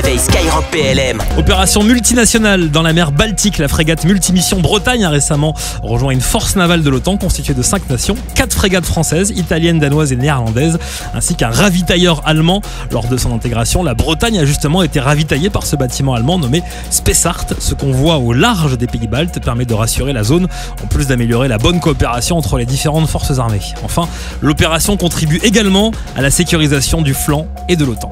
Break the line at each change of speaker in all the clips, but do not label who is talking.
réveil Skyrock PLM.
Opération multinationale dans la mer Baltique. La frégate multimission Bretagne a récemment rejoint une force navale de l'OTAN constituée de 5 nations, 4 frégates françaises, italiennes, danoises et néerlandaises, ainsi qu'un ravitailleur allemand. Lors de son intégration, la Bretagne a justement été ravitaillée par ce bâtiment allemand nommé Spessart. Ce qu'on voit au large des pays baltes permet de rassurer la zone, en plus d'améliorer la bonne coopération entre les différentes forces armées. Enfin, l'opération contribue également à la sécurisation du flanc et de l'OTAN.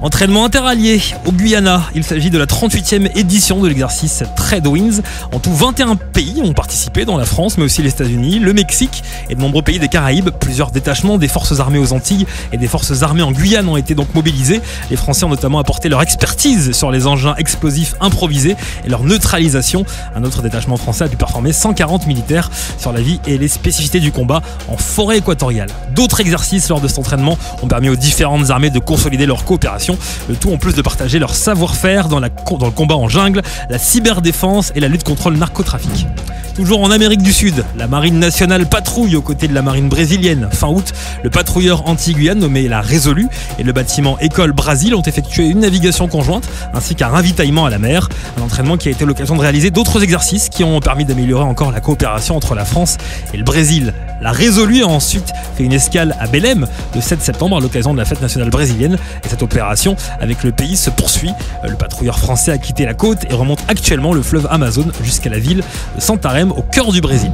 Entraînement interallié au Guyana. Il s'agit de la 38e édition de l'exercice Trade Winds. En tout, 21 pays ont participé, dont la France, mais aussi les États-Unis, le Mexique et de nombreux pays des Caraïbes. Plusieurs détachements des forces armées aux Antilles et des forces armées en Guyane ont été donc mobilisés. Les Français ont notamment apporté leur expertise sur les engins explosifs improvisés et leur neutralisation. Un autre détachement français a pu performer 140 militaires sur la vie et les spécificités du combat en forêt équatoriale. D'autres exercices lors de cet entraînement ont permis aux différentes armées de consolider leur coopération. Le tout en plus de partager leur savoir-faire dans le combat en jungle, la cyberdéfense et la lutte contre le narcotrafic. Toujours en Amérique du Sud, la marine nationale patrouille aux côtés de la marine brésilienne. Fin août, le patrouilleur anti-Guyane nommé la Résolu et le bâtiment École Brasil ont effectué une navigation conjointe ainsi qu'un ravitaillement à la mer. Un entraînement qui a été l'occasion de réaliser d'autres exercices qui ont permis d'améliorer encore la coopération entre la France et le Brésil. La Résolu a ensuite fait une escale à Belém le 7 septembre à l'occasion de la fête nationale brésilienne. Et cette opération avec le pays se poursuit. Le patrouilleur français a quitté la côte et remonte actuellement le fleuve Amazon jusqu'à la ville de Santarém au cœur du Brésil.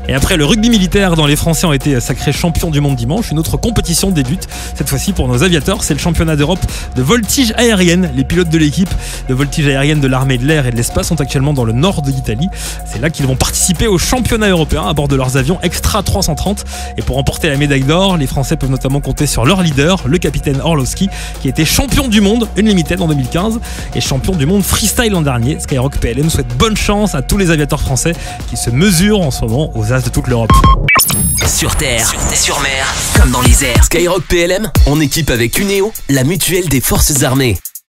Et après le rugby militaire dont les Français ont été sacrés champions du monde dimanche, une autre compétition débute, cette fois-ci pour nos aviateurs, c'est le championnat d'Europe de voltige aérienne. Les pilotes de l'équipe de voltige aérienne de l'armée de l'air et de l'espace sont actuellement dans le nord de l'Italie. C'est là qu'ils vont participer au championnat européen à bord de leurs avions Extra 330. Et pour remporter la médaille d'or, les Français peuvent notamment compter sur leur leader, le capitaine Orlowski, qui était champion du monde Unlimited en 2015 et champion du monde freestyle l'an dernier. Skyrock PLM souhaite bonne chance à tous les aviateurs français qui se mesurent en ce moment aux as de toute l'Europe.
Sur terre, sur mer, comme dans les airs. Skyrock PLM, en équipe avec Uneo, la mutuelle des forces armées.